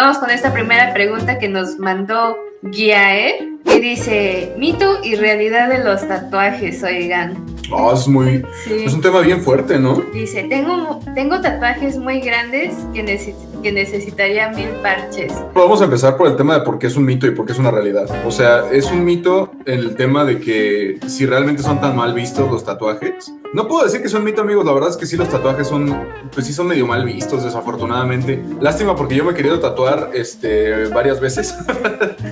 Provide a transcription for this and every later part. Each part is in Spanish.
vamos con esta primera pregunta que nos mandó Guiaer, que dice: mito y realidad de los tatuajes, oigan. Es un tema bien fuerte, ¿no? Dice: tengo tatuajes muy grandes que necesitaría 1000 parches. Vamos a empezar por el tema de por qué es un mito y por qué es una realidad. O sea, es un mito el tema de que si realmente son tan mal vistos los tatuajes. No puedo decir que son mito, amigos. La verdad es que sí, los tatuajes son medio mal vistos, desafortunadamente. Lástima, porque yo me he querido tatuar varias veces.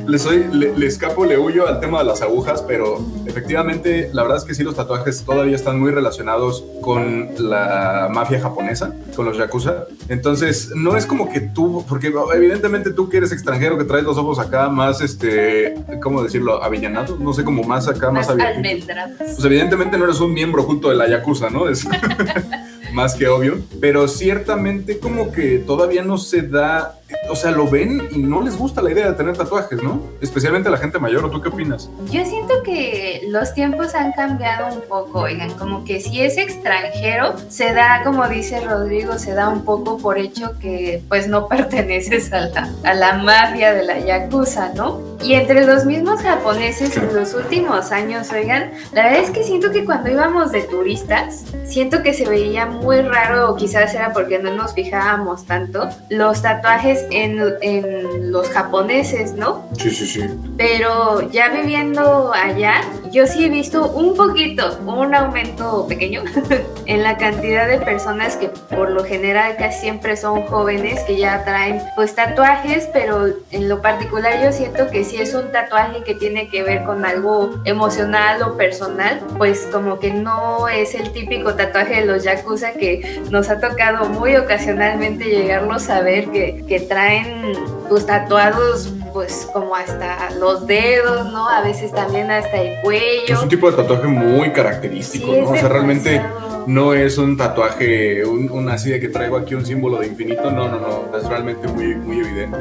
le escapo, le huyo al tema de las agujas, pero efectivamente la verdad es que sí, los tatuajes todavía están muy relacionados con la mafia japonesa, con los yakuza. Entonces no es como que tú, porque evidentemente tú que eres extranjero, que traes los ojos acá más, ¿cómo decirlo? Avellanados, no sé, como más acá, más almendrados. Pues evidentemente no eres un miembro oculto de la yakuza, ¿no? Es más que obvio, pero ciertamente como que todavía no se da, o sea, lo ven y no les gusta la idea de tener tatuajes, ¿no? Especialmente la gente mayor. ¿O tú qué opinas? Yo siento que los tiempos han cambiado un poco, oigan, como que si es extranjero, se da, como dice Rodrigo, se da un poco por hecho que pues no perteneces a la mafia de la yakuza, ¿no? Y entre los mismos japoneses en los últimos años, oigan, la verdad es que siento que cuando íbamos de turistas, siento que se veía muy raro, o quizás era porque no nos fijábamos tanto, los tatuajes en los japoneses, ¿no? Sí. Pero ya viviendo allá, yo sí he visto un aumento pequeño en la cantidad de personas que por lo general casi siempre son jóvenes que ya traen pues tatuajes, pero en lo particular yo siento que si es un tatuaje que tiene que ver con algo emocional o personal, pues como que no es el típico tatuaje de los yakuza que nos ha tocado muy ocasionalmente llegarlos a ver que traen pues tatuados pues como hasta los dedos, ¿no? A veces también hasta el cuello. Es un tipo de tatuaje muy característico, sí, ¿no? O sea, realmente no es un tatuaje, así de que traigo aquí un símbolo de infinito, no, es realmente muy, muy evidente.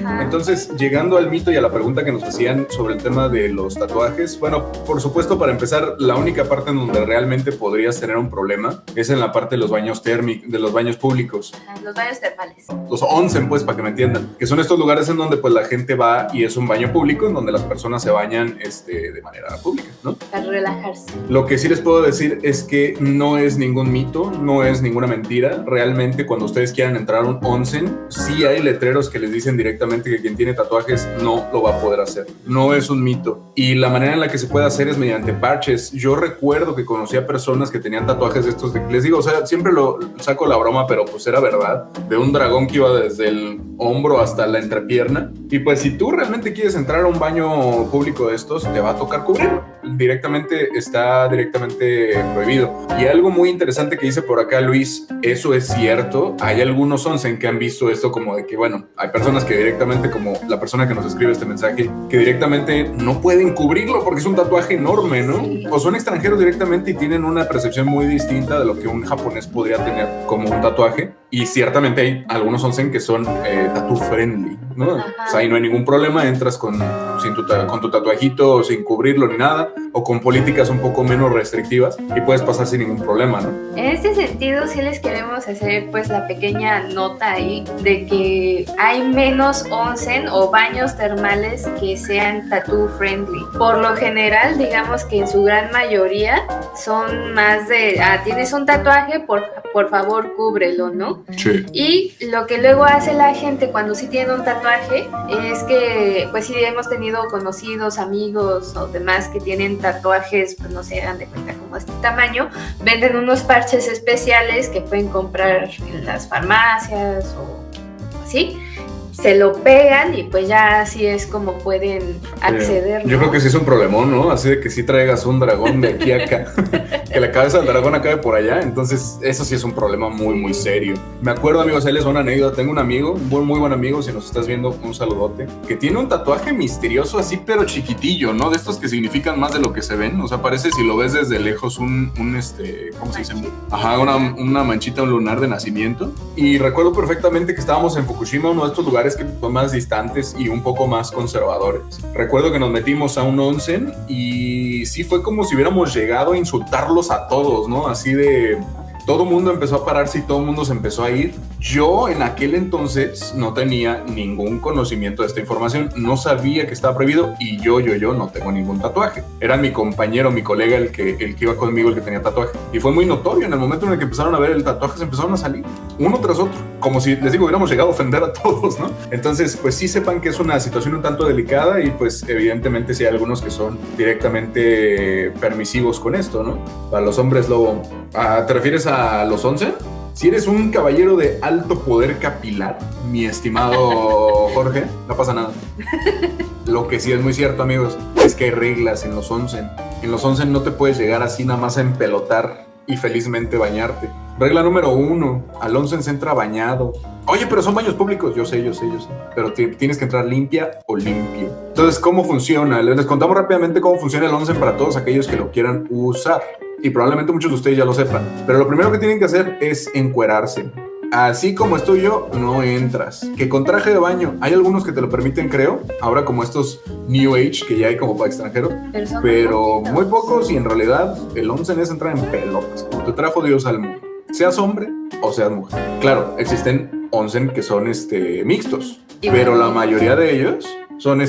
Ajá. Entonces, llegando al mito y a la pregunta que nos hacían sobre el tema de los tatuajes, bueno, por supuesto, para empezar, la única parte en donde realmente podrías tener un problema es en la parte de los baños térmicos, de los baños públicos. Los baños termales. Los onsen, pues, para que me entiendan, que son estos lugares en donde pues la gente va y es un baño público en donde las personas se bañan de manera pública, ¿no? Para relajarse. Lo que sí les puedo decir es que no es ningún mito, no es ninguna mentira. Realmente cuando ustedes quieran entrar a un onsen, sí hay letreros que les dicen directamente que quien tiene tatuajes no lo va a poder hacer. No es un mito. Y la manera en la que se puede hacer es mediante parches. Yo recuerdo que conocí a personas que tenían tatuajes de estos, les digo, o sea, siempre lo saco la broma, pero pues era verdad, de un dragón que iba desde el hombro hasta la entrepierna. Y pues si tú realmente quieres entrar a un baño público de estos, te va a tocar cubrirlo. Está directamente prohibido. Y algo muy interesante que dice por acá Luis, eso es cierto. Hay algunos onsen que han visto esto como de que, bueno, hay personas que directamente, como la persona que nos escribe este mensaje, que directamente no pueden cubrirlo porque es un tatuaje enorme, ¿no? Sí. O son extranjeros directamente y tienen una percepción muy distinta de lo que un japonés podría tener como un tatuaje. Y ciertamente hay algunos onsen que son tattoo friendly, ¿no? Ajá. O sea, ahí no hay ningún problema, entras con tu tatuajito sin cubrirlo ni nada, o con políticas un poco menos restrictivas y puedes pasar sin ningún problema, ¿no? En este sentido, sí les queremos hacer pues la pequeña nota ahí de que hay menos onsen o baños termales que sean tattoo friendly. Por lo general, digamos que en su gran mayoría son más de, tienes un tatuaje, por favor cúbrelo, ¿no? Sí. Y lo que luego hace la gente cuando sí tiene un tatuaje es que pues sí hemos tenido conocidos, amigos o demás que tienen tatuajes, pues no sé, dan de cuenta como este tamaño, venden unos parches especiales que pueden comprar en las farmacias o así, se lo pegan y pues ya así es como pueden acceder, ¿no? Yo creo que sí es un problemón, ¿no? Así de que sí traigas un dragón de aquí a acá, que la cabeza del dragón acabe por allá, entonces eso sí es un problema muy, muy serio. Me acuerdo, amigos, ahí les va una anécdota. Tengo un amigo, un muy buen amigo, si nos estás viendo, un saludote, que tiene un tatuaje misterioso así, pero chiquitillo, ¿no? De estos que significan más de lo que se ven, o sea, parece si lo ves desde lejos ¿cómo se dice? Ajá, una manchita, un lunar de nacimiento. Y recuerdo perfectamente que estábamos en Fukushima, uno de estos lugares que son más distantes y un poco más conservadores. Recuerdo que nos metimos a un onsen y sí fue como si hubiéramos llegado a insultarlos a todos, ¿no? Así de Todo el mundo empezó a pararse y todo el mundo se empezó a ir. Yo en aquel entonces no tenía ningún conocimiento de esta información, no sabía que estaba prohibido y yo no tengo ningún tatuaje. Era mi compañero, mi colega el que iba conmigo, el que tenía tatuaje. Y fue muy notorio, en el momento en el que empezaron a ver el tatuaje se empezaron a salir, uno tras otro, como si, les digo, hubiéramos llegado a ofender a todos, ¿no? Entonces, pues sí sepan que es una situación un tanto delicada y pues evidentemente sí hay algunos que son directamente permisivos con esto, ¿no? Para los hombres lobo. ¿Te refieres a los 11? Si eres un caballero de alto poder capilar, mi estimado Jorge, no pasa nada. Lo que sí es muy cierto, amigos, es que hay reglas en los onsen. En los onsen no te puedes llegar así nada más a empelotar y felizmente bañarte. Regla número 1, al onsen se entra bañado. Oye, pero son baños públicos. Yo sé. Pero tienes que entrar limpia o limpio. Entonces, ¿cómo funciona? Les contamos rápidamente cómo funciona el onsen para todos aquellos que lo quieran usar. Y probablemente muchos de ustedes ya lo sepan. Pero lo primero que tienen que hacer es encuerarse. Así como estoy yo, no entras. Que con traje de baño, hay algunos que te lo permiten, creo. Ahora como estos New Age que ya hay como para extranjeros. Pero muy pocos y en realidad el onsen es entrar en pelotas. Como te trajo Dios al mundo. Seas hombre o seas mujer. Claro, existen onsen que son mixtos. Pero la mayoría de ellos son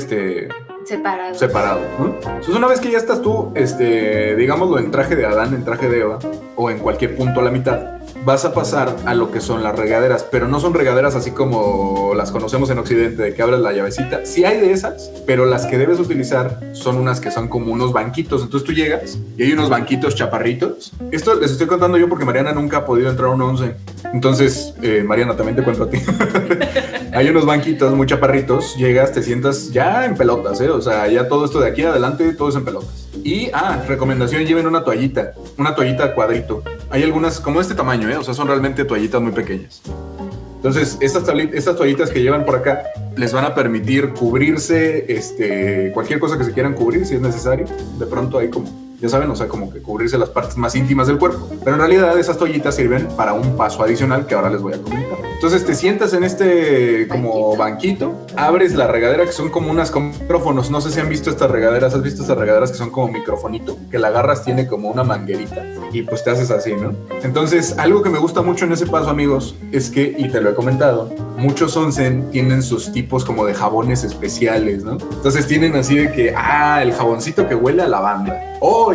separados, ¿no? Entonces una vez que ya estás tú, digámoslo en traje de Adán, en traje de Eva, o en cualquier punto a la mitad, vas a pasar a lo que son las regaderas, pero no son regaderas así como las conocemos en Occidente, de que abres la llavecita. Sí hay de esas, pero las que debes utilizar son unas que son como unos banquitos. Entonces tú llegas y hay unos banquitos chaparritos. Esto les estoy contando yo porque Mariana nunca ha podido entrar a un onsen. Entonces, Mariana, también te cuento a ti. Hay unos banquitos muy chaparritos, llegas, te sientas ya en pelotas, O sea, ya todo esto de aquí adelante, todo es en pelotas. Y, recomendación, lleven una toallita cuadrito. Hay algunas como este tamaño, O sea, son realmente toallitas muy pequeñas. Entonces, estas toallitas que llevan por acá les van a permitir cubrirse, cualquier cosa que se quieran cubrir, si es necesario. De pronto hay como, ya saben, o sea, como que cubrirse las partes más íntimas del cuerpo. Pero en realidad esas toallitas sirven para un paso adicional que ahora les voy a comentar. Entonces te sientas en como banquito, abres la regadera que son como unas con micrófonos. No sé si han visto estas regaderas. ¿Has visto estas regaderas que son como microfonito? Que la agarras, tiene como una manguerita y pues te haces así, ¿no? Entonces algo que me gusta mucho en ese paso, amigos, es que, y te lo he comentado, muchos onsen tienen sus tipos como de jabones especiales, ¿no? Entonces tienen así de que, el jaboncito que huele a lavanda.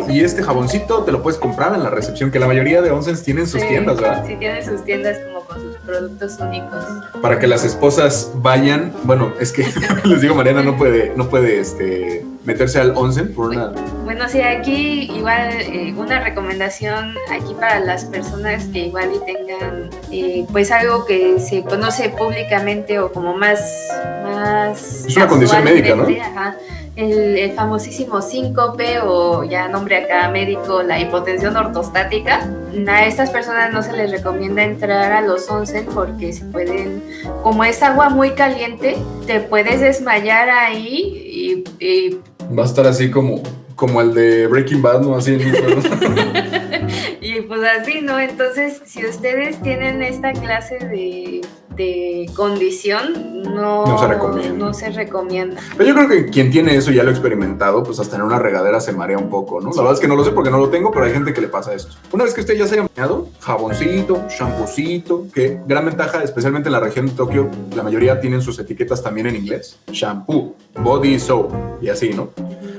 Y este jaboncito te lo puedes comprar en la recepción, que la mayoría de onsens tienen sus tiendas, ¿verdad? Sí, tienen sus tiendas como con sus productos únicos. Para que las esposas vayan, bueno, es que les digo, Mariana no puede meterse al onsen por una... Bueno, sí, aquí igual una recomendación aquí para las personas que igual y tengan pues algo que se conoce públicamente o como más es una condición médica, ¿no? Ajá. El famosísimo síncope o ya nombre acá médico, la hipotensión ortostática. A estas personas no se les recomienda entrar a los onsen porque se pueden, como es agua muy caliente, te puedes desmayar ahí y va a estar así como el de Breaking Bad, ¿no? Así en y pues así, ¿no? Entonces, si ustedes tienen esta clase de condición, no se recomienda. Pero yo creo que quien tiene eso ya lo ha experimentado, pues hasta en una regadera se marea un poco, ¿no? La verdad es que no lo sé porque no lo tengo, pero hay gente que le pasa esto. Una vez que usted ya se haya bañado, jaboncito, champucito, que gran ventaja, especialmente en la región de Tokio, la mayoría tienen sus etiquetas también en inglés. Shampoo, body soap y así, ¿no?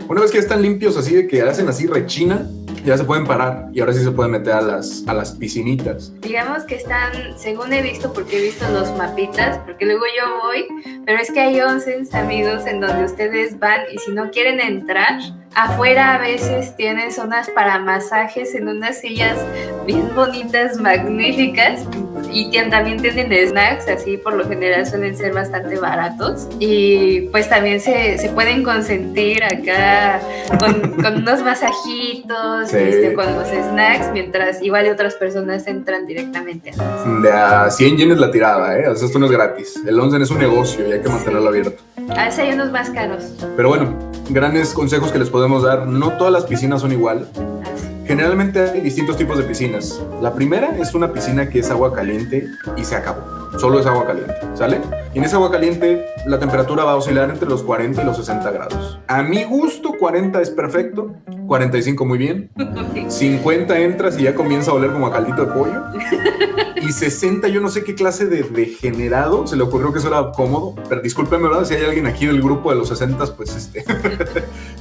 Una vez que ya están limpios así de que hacen así, rechinan, ya se pueden parar y ahora sí se pueden meter a las piscinitas. Digamos que están, según he visto, porque he visto los mapitas, porque luego yo voy, pero es que hay onsens, amigos, en donde ustedes van y si no quieren entrar, afuera a veces tienen zonas para masajes en unas sillas bien bonitas, magníficas, y también tienen snacks, así por lo general suelen ser bastante baratos, y pues también se pueden consentir acá con unos masajitos, sí, con los snacks, mientras igual otras personas entran directamente a las... De a 100 yenes la tirada, O sea, esto no es gratis. El onsen es un negocio y hay que mantenerlo abierto. A veces hay unos más caros. Pero bueno, grandes consejos que les podemos dar. No todas las piscinas son igual. Generalmente hay distintos tipos de piscinas. La primera es una piscina que es agua caliente y se acabó. Solo es agua caliente, ¿sale? Y en esa agua caliente la temperatura va a oscilar entre los 40 y los 60 grados. A mi gusto 40 es perfecto, 45 muy bien. 50 entras y ya comienza a oler como a caldito de pollo. Y 60 yo no sé qué clase de degenerado se le ocurrió que eso era cómodo. Pero discúlpenme, ¿verdad? Si hay alguien aquí del grupo de los 60, pues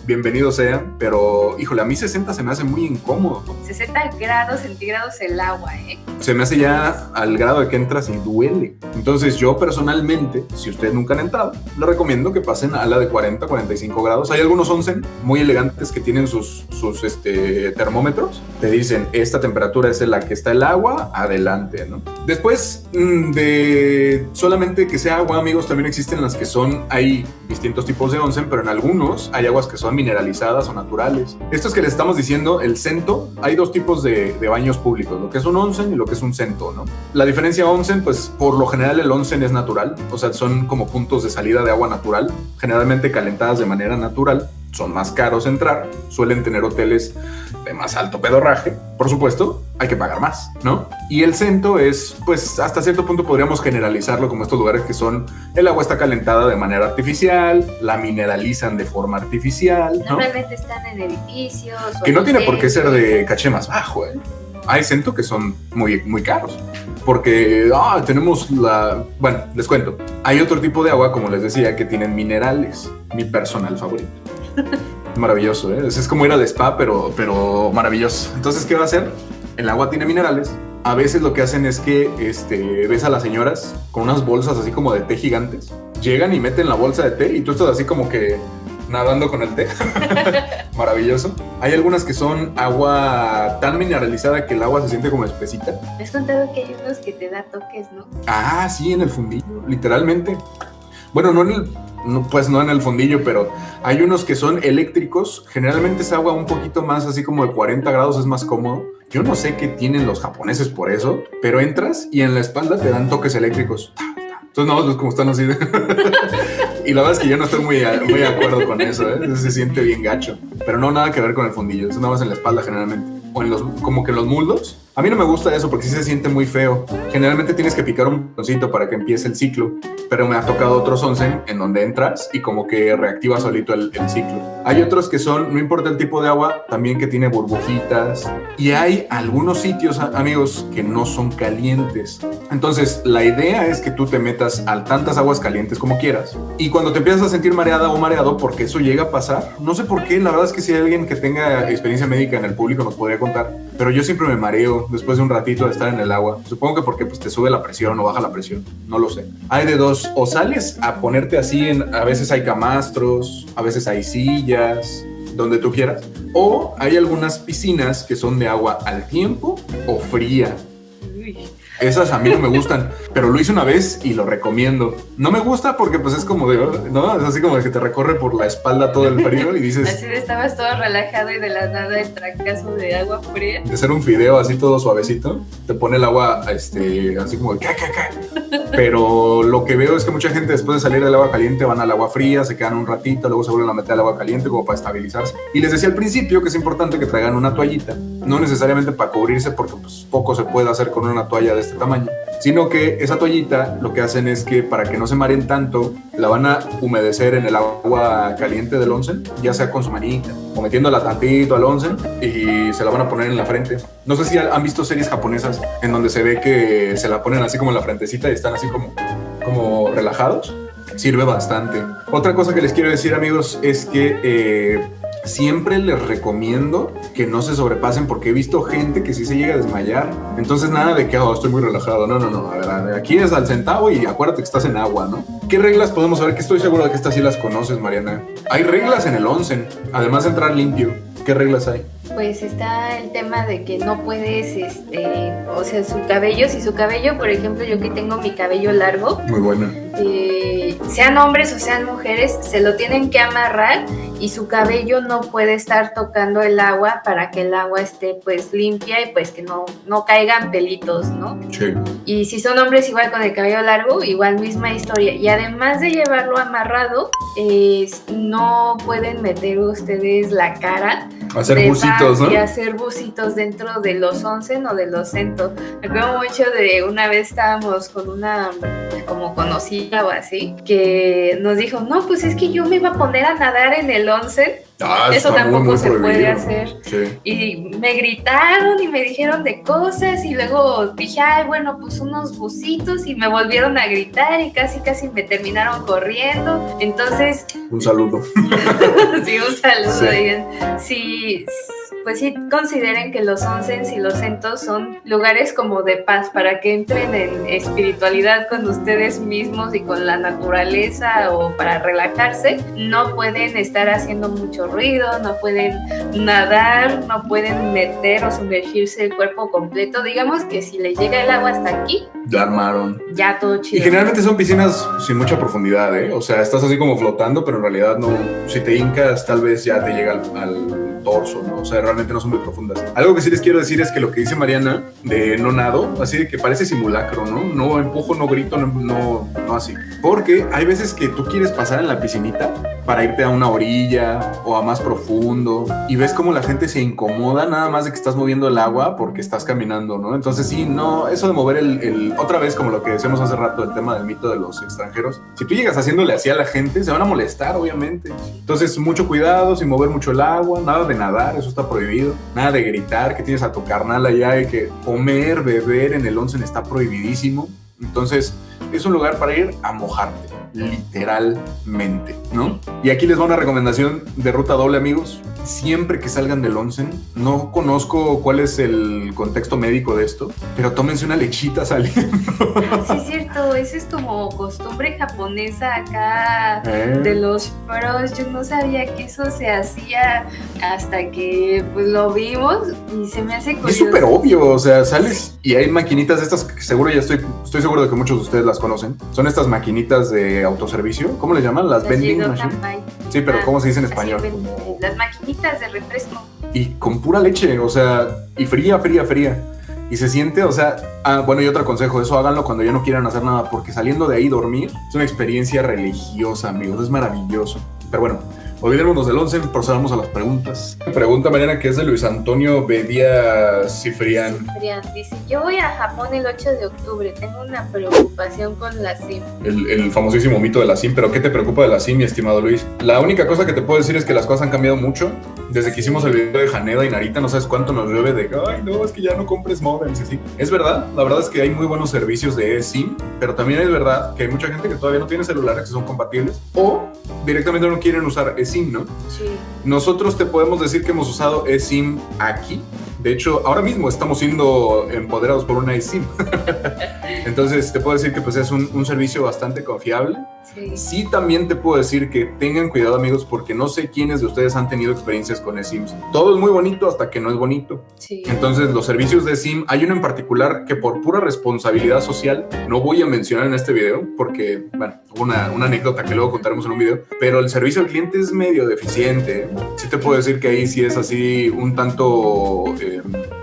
bienvenido sea. Pero, híjole, a mí 60 se me hace muy incómodo. 60 grados centígrados el agua, Se me hace ya al grado de que entras y duele. Entonces yo personalmente, si ustedes nunca han entrado, les recomiendo que pasen a la de 40, 45 grados. Hay algunos onsen muy elegantes que tienen sus termómetros. Te dicen, esta temperatura es en la que está el agua, adelante, ¿no? Después de solamente que sea agua, amigos, también existen las que hay distintos tipos de onsen, pero en algunos hay aguas que son mineralizadas o naturales. Estos que les estamos diciendo, el sento, hay dos tipos de baños públicos, lo que es un onsen y lo que es un sento, ¿no? La diferencia onsen, pues por lo general el onsen es natural, o sea, son como puntos de salida de agua natural, generalmente calentadas de manera natural. Son más caros entrar, suelen tener hoteles de más alto pedorraje, por supuesto, hay que pagar más, ¿no? Y el sento es, pues hasta cierto punto podríamos generalizarlo como estos lugares que son, el agua está calentada de manera artificial, la mineralizan de forma artificial, ¿no? Normalmente están en edificios. Que no tiene por qué ser de caché más bajo, ¿eh? Hay sento que son muy, muy caros. Porque tenemos bueno, les cuento. Hay otro tipo de agua, como les decía, que tienen minerales. Mi personal favorito. Maravilloso, ¿eh? Es como ir al spa, pero maravilloso. Entonces, ¿qué va a hacer? El agua tiene minerales. A veces lo que hacen es que ves a las señoras con unas bolsas así como de té gigantes. Llegan y meten la bolsa de té y tú estás así como que nadando con el té. Maravilloso. Hay algunas que son agua tan mineralizada que el agua se siente como espesita. Me has contado que hay unos que te da toques, ¿no? Ah, sí, en el fundillo, literalmente. Bueno, no en el fundillo, pero hay unos que son eléctricos. Generalmente es agua un poquito más así como de 40 grados, es más cómodo. Yo no sé qué tienen los japoneses por eso, pero entras y en la espalda te dan toques eléctricos. Entonces, no, pues como están así. Y la verdad es que yo no estoy muy de acuerdo con eso, ¿eh? Eso se siente bien gacho. Pero no nada que ver con el fundillo, eso nada más en la espalda generalmente. O como que en los muslos. A mí no me gusta eso porque sí se siente muy feo. Generalmente tienes que picar un botoncito para que empiece el ciclo. Pero me ha tocado otros onsen en donde entras y como que reactiva solito el ciclo. Hay otros que son, no importa el tipo de agua, también que tiene burbujitas. Y hay algunos sitios, amigos, que no son calientes. Entonces, la idea es que tú te metas a tantas aguas calientes como quieras. Y cuando te empiezas a sentir mareada o mareado, porque eso llega a pasar, no sé por qué, la verdad es que si hay alguien que tenga experiencia médica en el público nos podría contar. Pero yo siempre me mareo después de un ratito de estar en el agua. Supongo que porque pues, te sube la presión o baja la presión. No lo sé. Hay de dos. O sales a ponerte así, a veces hay camastros, a veces hay sillas, donde tú quieras. O hay algunas piscinas que son de agua al tiempo o fría. Esas a mí no me gustan, pero lo hice una vez y lo recomiendo. No me gusta porque pues es como ¿no? Es así como que te recorre por la espalda todo el frío y dices... Así estabas todo relajado y de la nada el trancazo de agua fría. De hacer un fideo así todo suavecito, te pone el agua así como de... Pero lo que veo es que mucha gente después de salir del agua caliente van al agua fría, se quedan un ratito, luego se vuelven a meter al agua caliente como para estabilizarse. Y les decía al principio que es importante que traigan una toallita, no necesariamente para cubrirse porque pues poco se puede hacer con una toalla de este tamaño, sino que esa toallita lo que hacen es que para que no se mareen tanto, la van a humedecer en el agua caliente del onsen, ya sea con su manita o metiéndola tantito al onsen y se la van a poner en la frente. No sé si han visto series japonesas en donde se ve que se la ponen así como en la frentecita y están así como relajados. Sirve bastante. Otra cosa que les quiero decir, amigos, es que siempre les recomiendo que no se sobrepasen porque he visto gente que sí se llega a desmayar. Entonces nada de que estoy muy relajado. No. A ver, aquí es al centavo y acuérdate que estás en agua, ¿no? ¿Qué reglas podemos saber? Que estoy seguro de que estas sí las conoces, Mariana. Hay reglas en el onsen, además de entrar limpio. ¿Qué reglas hay? Pues está el tema de que no puedes, o sea, su cabello, si su cabello, por ejemplo, yo que tengo mi cabello largo, muy buena, sean hombres o sean mujeres, se lo tienen que amarrar y su cabello no puede estar tocando el agua para que el agua esté pues limpia y pues que no caigan pelitos, ¿no? Sí. Y si son hombres igual con el cabello largo, igual misma historia. Y además de llevarlo amarrado, no pueden meter ustedes la cara hacer bucitos, ¿no? Y hacer bucitos dentro de los onsen o de los centos. Me acuerdo mucho de una vez estábamos con una como conocida o así, que nos dijo, no, pues es que yo me iba a poner a nadar en el onsen Eso tampoco se puede prohibido. hacer. Sí. Y me gritaron y me dijeron de cosas y luego dije, ay, bueno, pues unos busitos y me volvieron a gritar y casi me terminaron corriendo. Entonces... Un saludo. Sí, un saludo. Sí. Digan. Sí, pues sí, consideren que los onsens y los centros son lugares como de paz para que entren en espiritualidad con ustedes mismos y con la naturaleza o para relajarse. No pueden estar haciendo mucho ruido, no pueden nadar, no pueden meter o sumergirse el cuerpo completo. Digamos que si le llega el agua hasta aquí, Ya armaron. ya todo chido. Y generalmente son piscinas sin mucha profundidad, ¿eh? O sea, estás así como flotando, pero en realidad no. Si te hincas, tal vez ya te llega al torso, ¿no? O sea, realmente no son muy profundas. Algo que sí les quiero decir es que lo que dice Mariana de no nado, así de que parece simulacro, ¿no? No empujo, no grito, no así. Porque hay veces que tú quieres pasar en la piscinita para irte a una orilla o a más profundo y ves como la gente se incomoda nada más de que estás moviendo el agua porque estás caminando, ¿no? Entonces sí, no, eso de mover otra vez como lo que decíamos hace rato, el tema del mito de los extranjeros, si tú llegas haciéndole así a la gente, se van a molestar, obviamente. Entonces, mucho cuidado, sin mover mucho el agua, nada de nadar, eso está prohibido, nada de gritar que tienes a tu carnal allá y que comer, beber en el onsen está prohibidísimo. Entonces, es un lugar para ir a mojarte, literalmente, ¿no? Y aquí les va una recomendación de ruta doble, amigos. Siempre que salgan del onsen, no conozco cuál es el contexto médico de esto, pero tómense una lechita saliendo. Sí, es cierto, eso es como costumbre japonesa acá de los pros. Yo no sabía que eso se hacía hasta que pues lo vimos y se me hace curioso. Es súper obvio, o sea, sales y hay maquinitas de estas que seguro ya estoy seguro de que muchos de ustedes las conocen. Son estas maquinitas de autoservicio, ¿cómo le llaman? Las vending machines. Sí, pero ¿cómo se dice en español? Las maquinitas de refresco. Y con pura leche, o sea, y fría. Y se siente, o sea, bueno, y otro consejo, eso háganlo cuando ya no quieran hacer nada, porque saliendo de ahí dormir es una experiencia religiosa, amigos, es maravilloso. Pero bueno, olvidémonos del onsen, procedamos a las preguntas. Pregunta Mariana, que es de Luis Antonio Bedia Cifrián. Dice, yo voy a Japón el 8 de octubre, tengo una preocupación con la SIM. El famosísimo mito de la SIM, pero ¿qué te preocupa de la SIM, mi estimado Luis? La única cosa que te puedo decir es que las cosas han cambiado mucho. Desde que hicimos el video de Haneda y Narita, no sabes cuánto nos llueve de, ay, no, es que ya no compres modems, así. Es verdad, la verdad es que hay muy buenos servicios de eSIM, pero también es verdad que hay mucha gente que todavía no tiene celulares que son compatibles o directamente no quieren usar eSIM, ¿no? Sí. Nosotros te podemos decir que hemos usado eSIM aquí. De hecho, ahora mismo estamos siendo empoderados por una eSIM. Entonces, te puedo decir que pues, es un servicio bastante confiable. Sí. Sí, también te puedo decir que tengan cuidado, amigos, porque no sé quiénes de ustedes han tenido experiencias con eSIMs. Todo es muy bonito hasta que no es bonito. Sí. Entonces, los servicios de eSIM, hay uno en particular que por pura responsabilidad social no voy a mencionar en este video, porque, bueno, hubo una anécdota que luego contaremos en un video, pero el servicio al cliente es medio deficiente. Sí te puedo decir que ahí sí es así un tanto,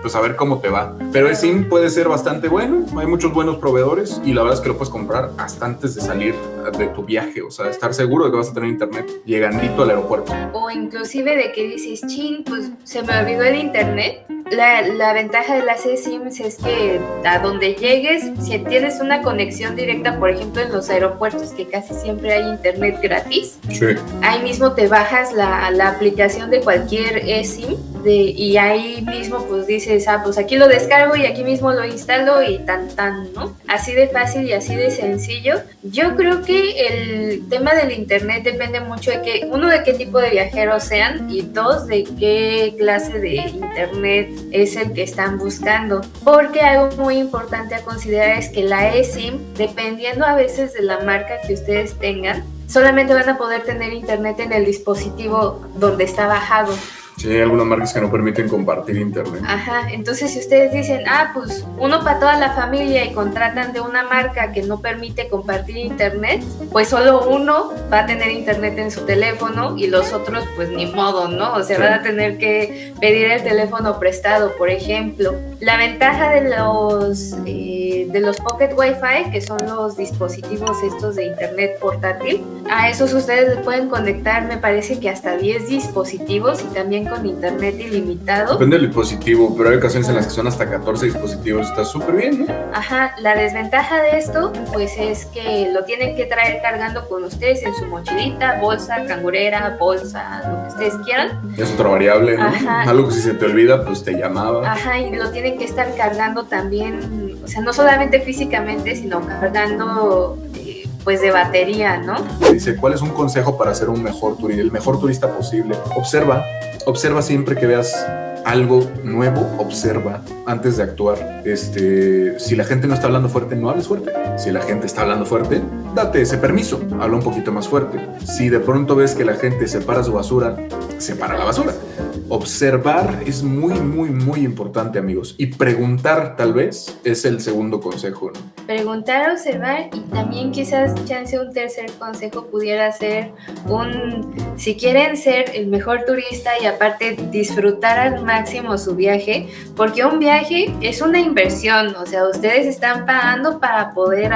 pues a ver cómo te va. Pero eSIM puede ser bastante bueno, hay muchos buenos proveedores y la verdad es que lo puedes comprar hasta antes de salir de tu viaje, o sea, estar seguro de que vas a tener internet llegandito al aeropuerto. O inclusive de que dices, chin, pues se me olvidó el internet. La ventaja de las eSIMs es que a donde llegues, si tienes una conexión directa, por ejemplo en los aeropuertos que casi siempre hay internet gratis, Sí. ahí mismo te bajas la aplicación de cualquier eSIM y ahí mismo pues dices, pues aquí lo descargo y aquí mismo lo instalo y tan, ¿no? Así de fácil y así de sencillo. Yo creo que el tema del internet depende mucho de que, uno, de qué tipo de viajeros sean y dos, de qué clase de internet es el que están buscando. Porque algo muy importante a considerar es que la eSIM, dependiendo a veces de la marca que ustedes tengan, solamente van a poder tener internet en el dispositivo donde está bajado. Sí, hay algunas marcas que no permiten compartir internet. Ajá, entonces si ustedes dicen, pues uno para toda la familia y contratan de una marca que no permite compartir internet, pues solo uno va a tener internet en su teléfono y los otros pues ni modo, ¿no? O sea, Sí. van a tener que pedir el teléfono prestado, por ejemplo. La ventaja de los Pocket Wi-Fi, que son los dispositivos estos de internet portátil, a esos ustedes le pueden conectar, me parece que hasta 10 dispositivos y también con internet ilimitado. Depende del dispositivo, pero hay ocasiones en las que son hasta 14 dispositivos. Está súper bien, ¿no? Ajá, la desventaja de esto, pues es que lo tienen que traer cargando con ustedes en su mochilita, bolsa, cangurera, bolsa, lo que ustedes quieran. Es otra variable, ¿no? Ajá. Algo que si se te olvida, pues te llamaba. Ajá, y lo tienen que estar cargando también, o sea, no solamente físicamente, sino cargando pues de batería, ¿no? Dice, ¿cuál es un consejo para ser el mejor turista posible? Observa siempre que veas algo nuevo, observa antes de actuar. Si la gente no está hablando fuerte, no hables fuerte. Si la gente está hablando fuerte, date ese permiso, habla un poquito más fuerte. Si de pronto ves que la gente separa su basura, separa la basura. Observar es muy, muy, muy importante, amigos. Y preguntar, tal vez, es el segundo consejo, ¿no? Preguntar, observar, y también quizás chance un tercer consejo pudiera ser si quieren ser el mejor turista y aparte disfrutar al máximo su viaje, porque un viaje es una inversión, o sea, ustedes están pagando para poder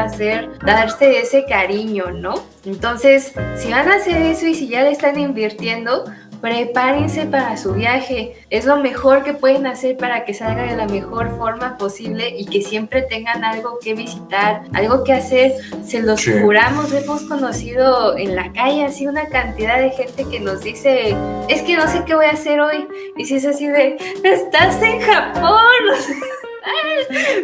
darse ese cariño, ¿no? Entonces, si van a hacer eso y si ya le están invirtiendo, prepárense para su viaje. Es lo mejor que pueden hacer para que salga de la mejor forma posible y que siempre tengan algo que visitar, algo que hacer. Se los juramos, hemos conocido en la calle así una cantidad de gente que nos dice, es que no sé qué voy a hacer hoy. Y si es así de, estás en Japón.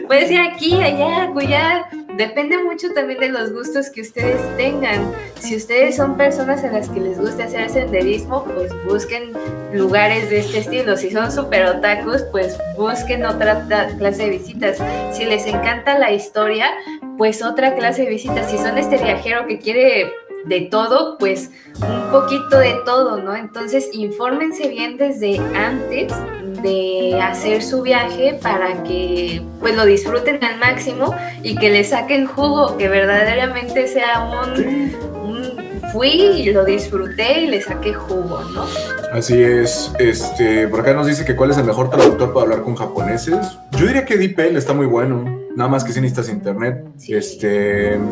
Puedes ir aquí, allá, acullá. Depende mucho también de los gustos que ustedes tengan. Si ustedes son personas a las que les gusta hacer senderismo, pues busquen lugares de este estilo. Si son súper otakus, pues busquen otra clase de visitas. Si les encanta la historia, pues otra clase de visitas. Si son este viajero que quiere de todo, pues un poquito de todo, ¿no? Entonces, infórmense bien desde antes de hacer su viaje para que pues lo disfruten al máximo y que le saquen jugo, que verdaderamente sea fui y lo disfruté y le saqué jugo, ¿no? Así es. Por acá nos dice que cuál es el mejor traductor para hablar con japoneses. Yo diría que DeepL está muy bueno. Nada más que si necesitas internet. Sí.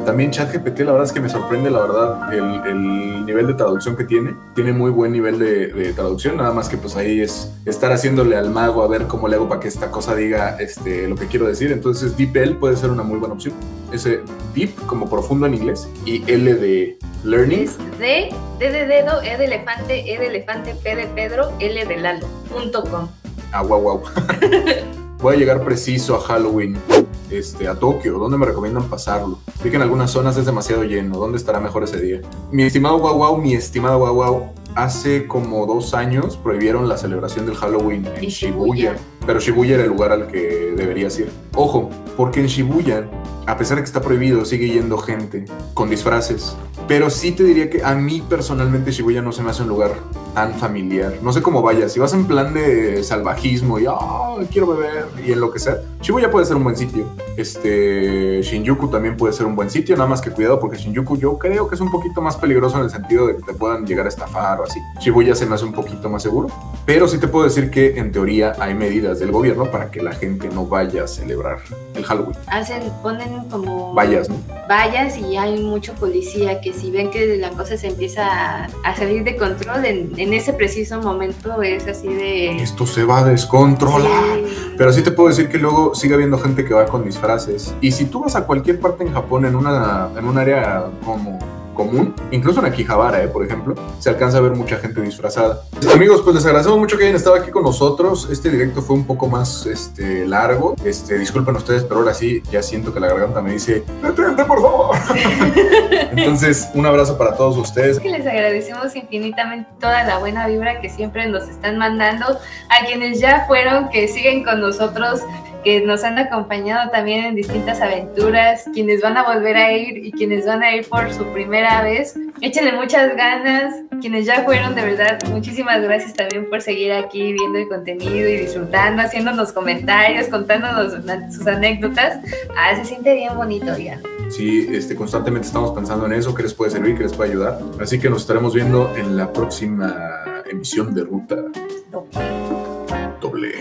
También ChatGPT, la verdad es que me sorprende, la verdad, el nivel de traducción que tiene. Tiene muy buen nivel de traducción, nada más que pues ahí es estar haciéndole al mago a ver cómo le hago para que esta cosa diga lo que quiero decir. Entonces DeepL puede ser una muy buena opción. Ese Deep como profundo en inglés y L de learning. Es D de dedo, E de elefante, P de Pedro, L de Lalo.com. Wow. Voy a llegar preciso a Halloween, a Tokio. ¿Dónde me recomiendan pasarlo? Vi que en algunas zonas es demasiado lleno. ¿Dónde estará mejor ese día? Mi estimado Guau, hace como 2 años prohibieron la celebración del Halloween en Shibuya. Pero Shibuya era el lugar al que deberías ir. Ojo, porque en Shibuya, a pesar de que está prohibido, sigue yendo gente con disfraces. Pero sí te diría que a mí personalmente Shibuya no se me hace un lugar tan familiar. No sé cómo vayas. Si vas en plan de salvajismo y quiero beber y enloquecer, Shibuya puede ser un buen sitio. Shinjuku también puede ser un buen sitio. Nada más que cuidado porque Shinjuku yo creo que es un poquito más peligroso en el sentido de que te puedan llegar a estafar o así. Shibuya se me hace un poquito más seguro. Pero sí te puedo decir que en teoría hay medidas del gobierno para que la gente no vaya a celebrar el Halloween. Ponen como vallas, ¿no? Vallas y hay mucho policía que si ven que la cosa se empieza a salir de control, en ese preciso momento es así de... Esto se va a descontrolar. Sí. Pero sí te puedo decir que luego sigue habiendo gente que va con disfraces. Y si tú vas a cualquier parte en Japón, en un área como común, incluso en Akihabara, por ejemplo, se alcanza a ver mucha gente disfrazada. Amigos, pues les agradecemos mucho que hayan estado aquí con nosotros. Este directo fue un poco más largo. Disculpen ustedes, pero ahora sí ya siento que la garganta me dice ¡detente, por favor! Entonces, un abrazo para todos ustedes. Que les agradecemos infinitamente toda la buena vibra que siempre nos están mandando, a quienes ya fueron, que siguen con nosotros, que nos han acompañado también en distintas aventuras, quienes van a volver a ir y quienes van a ir por su primera vez. Échenle muchas ganas. Quienes ya fueron, de verdad, muchísimas gracias también por seguir aquí viendo el contenido y disfrutando, haciéndonos comentarios, contándonos sus anécdotas. Se siente bien bonito, oigan. Sí, constantemente estamos pensando en eso, qué les puede servir, qué les puede ayudar. Así que nos estaremos viendo en la próxima emisión de Ruta Doble.